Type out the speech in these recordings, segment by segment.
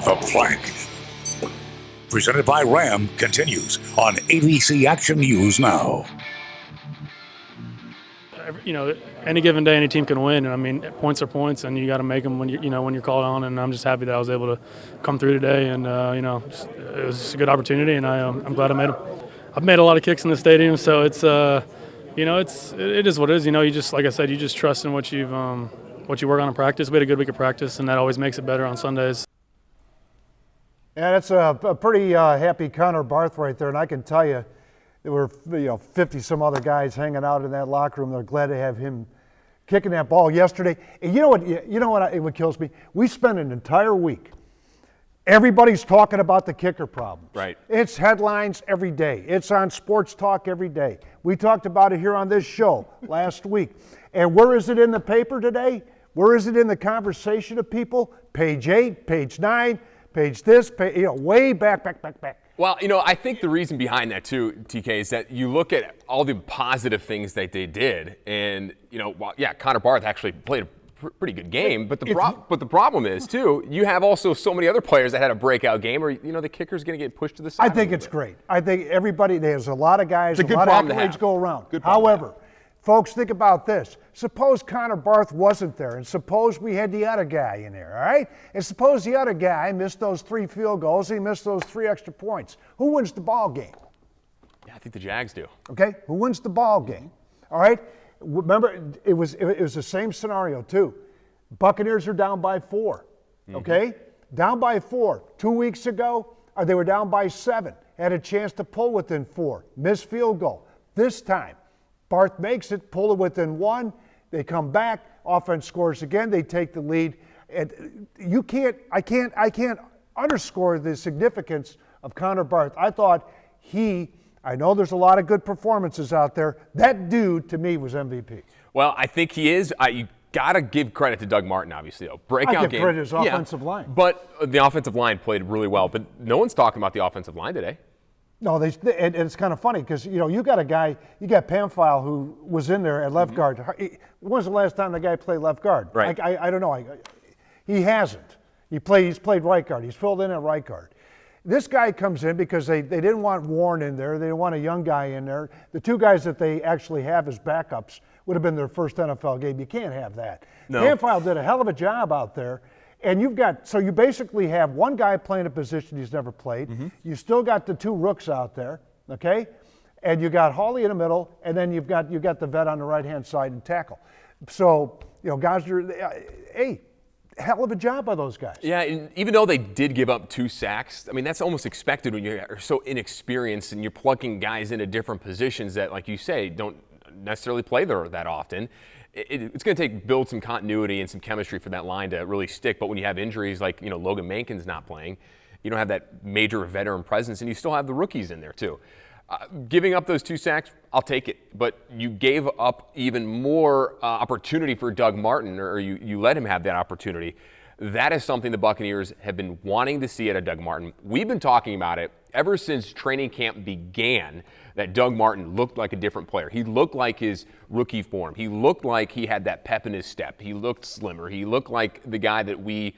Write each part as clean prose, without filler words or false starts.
The Plank, presented by Ram, continues on ABC Action News Now. Any given day, any team can win. And I mean, points are points, and you got to make them when you're called on. And I'm just happy that I was able to come through today. And it was a good opportunity, and I'm glad I made them. I've made a lot of kicks in the stadium, so it is what it is. You just, like I said, you just trust in what you work on in practice. We had a good week of practice, and that always makes it better on Sundays. Yeah, that's a pretty happy Connor Barth right there, and I can tell you, there were 50 some other guys hanging out in that locker room. They're glad to have him kicking that ball yesterday. And you know what kills me? We spent an entire week. Everybody's talking about the kicker problem. Right. It's headlines every day. It's on Sports Talk every day. We talked about it here on this show last week. And where is it in the paper today? Where is it in the conversation of people? Page 8, page 9, page this, way back. Well, I think the reason behind that too, TK, is that you look at all the positive things that they did, and Connor Barth actually played a pretty good game, but the problem is too, you have also so many other players that had a breakout game, or the kicker's going to get pushed to the side. I think it's great. I think there's a lot of guys, a lot of accolades go around. However, folks, think about this. Suppose Connor Barth wasn't there, and suppose we had the other guy in there, all right? And suppose the other guy missed those 3 field goals, he missed those 3 extra points. Who wins the ball game? Yeah, I think the Jags do. Okay, who wins the ball game? All right? Remember, it was the same scenario too. Buccaneers are down by 4, okay? Down by 4. 2 weeks ago, they were down by 7. Had a chance to pull within 4. Missed field goal. This time, Barth makes it, pull it within 1. They come back, offense scores again, they take the lead. And I can't underscore the significance of Connor Barth. I thought I know there's a lot of good performances out there. That dude, to me, was MVP. Well, I think he is. You got to give credit to Doug Martin, obviously, though. Breakout game. I give credit to his offensive line. But the offensive line played really well. But no one's talking about the offensive line today. No, and it's kind of funny because, you got a guy, you got Pamphile who was in there at left guard. When was the last time the guy played left guard? Right. I don't know. He hasn't. He's played right guard. He's filled in at right guard. This guy comes in because they didn't want Warren in there. They didn't want a young guy in there. The 2 guys that they actually have as backups would have been their first NFL game. You can't have that. No. Pamphile did a hell of a job out there. And you basically have one guy playing a position he's never played. You still got the 2 rooks out there, okay? And you got Hawley in the middle, and then you got the vet on the right-hand side and tackle. So, guys, hell of a job by those guys. Yeah, and even though they did give up 2 sacks, I mean, that's almost expected when you're so inexperienced and you're plugging guys into different positions that, like you say, don't necessarily play there that often. It's going to build some continuity and some chemistry for that line to really stick. But when you have injuries like, Logan Mankin's not playing, you don't have that major veteran presence, and you still have the rookies in there too. Giving up those 2 sacks, I'll take it. But you gave up even more opportunity for Doug Martin, or you let him have that opportunity. That is something the Buccaneers have been wanting to see out of Doug Martin. We've been talking about it ever since training camp began, that Doug Martin looked like a different player. He looked like his rookie form. He looked like he had that pep in his step. He looked slimmer. He looked like the guy that we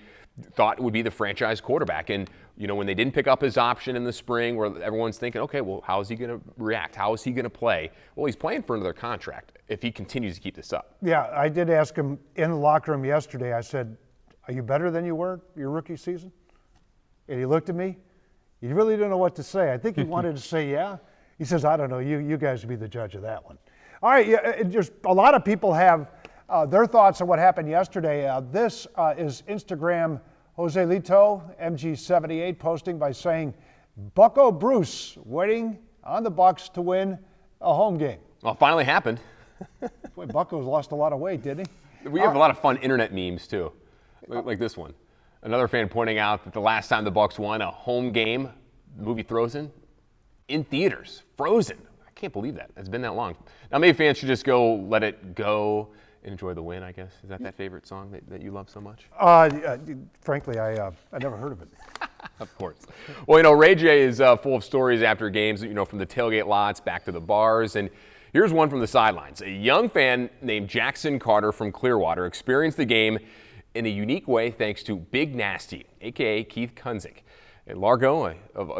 thought would be the franchise quarterback. And, when they didn't pick up his option in the spring, where everyone's thinking, okay, well, how is he going to react? How is he going to play? Well, he's playing for another contract if he continues to keep this up. Yeah, I did ask him in the locker room yesterday. I said, are you better than you were your rookie season? And he looked at me. He really didn't know what to say. I think he wanted to say, yeah. He says, I don't know. You guys will be the judge of that one. All right, just a lot of people have their thoughts on what happened yesterday. This is Instagram Jose Lito, MG78, posting by saying, Bucco Bruce waiting on the Bucs to win a home game. Well, it finally happened. Boy, Bucco's lost a lot of weight, didn't he? We have a lot of fun internet memes, too, like this one. Another fan pointing out that the last time the Bucs won a home game, the movie Frozen, in theaters, Frozen. I can't believe that. It's been that long. Now, maybe fans should just go let it go and enjoy the win, I guess. Is that favorite song that you love so much? Frankly, I never heard of it. Of course. Well, Ray J is full of stories after games, from the tailgate lots back to the bars. And here's one from the sidelines. A young fan named Jackson Carter from Clearwater experienced the game in a unique way thanks to Big Nasty, a.k.a. Keith Kunzig.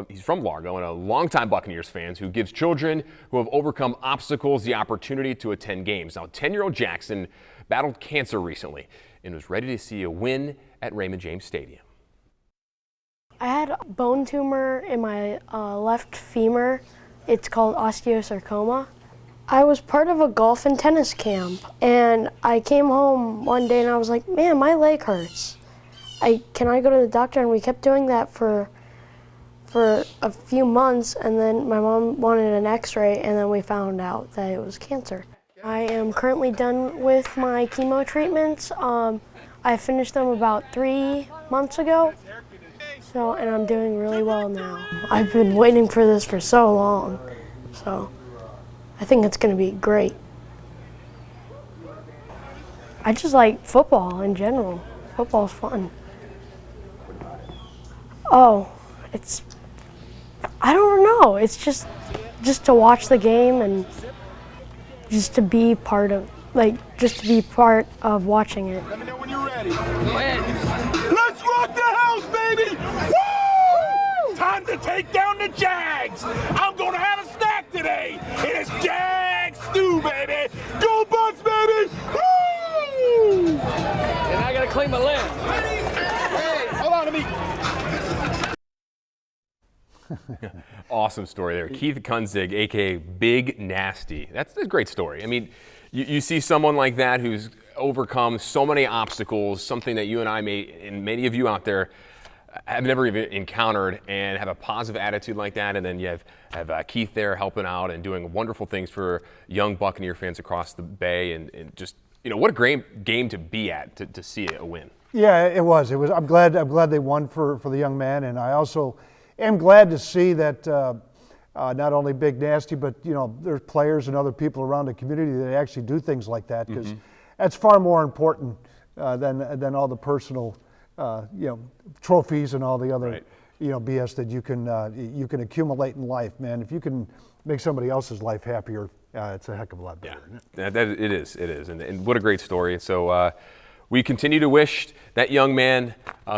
He's from Largo and a longtime Buccaneers fan who gives children who have overcome obstacles the opportunity to attend games. Now, 10-year-old Jackson battled cancer recently and was ready to see a win at Raymond James Stadium. I had a bone tumor in my left femur. It's called osteosarcoma. I was part of a golf and tennis camp, and I came home one day and I was like, man, my leg hurts. Can I go to the doctor? And we kept doing that for a few months, and then my mom wanted an x-ray, and then we found out that it was cancer. I am currently done with my chemo treatments. I finished them about 3 months ago, and I'm doing really well now. I've been waiting for this for so long, so I think it's going to be great. I just like football in general. Football's fun. Oh, I don't know. It's just to watch the game and just to be part of watching it. Let me know when you're ready. Go ahead. Let's rock the house, baby! Woo! Time to take down the Jags. I'm gonna have a snack today. It is Jag stew, baby. Go Bucks, baby! Woo! And I gotta clean my leg. Hey, hold on to me. Awesome story there. Keith Kunzig, a.k.a. Big Nasty. That's a great story. I mean, you see someone like that who's overcome so many obstacles, something that you and I and many of you out there have never even encountered, and have a positive attitude like that. And then you have Keith there helping out and doing wonderful things for young Buccaneer fans across the Bay. And just, what a great game to be at, to see a win. Yeah, it was. I'm glad they won for the young man, and I also am glad to see that not only Big Nasty, but there's players and other people around the community that actually do things like that, because that's far more important than all the personal trophies and all the other BS that you can accumulate in life. Man, if you can make somebody else's life happier, it's a heck of a lot better. Yeah, it is, and what a great story. So we continue to wish that young man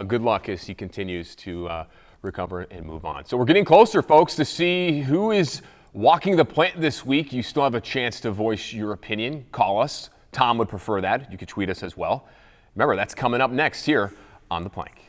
good luck as he continues to recover and move on. So we're getting closer, folks, to see who is walking the plant this week. You still have a chance to voice your opinion. Call us. Tom would prefer that. You could tweet us as well. Remember, that's coming up next here on The Plank.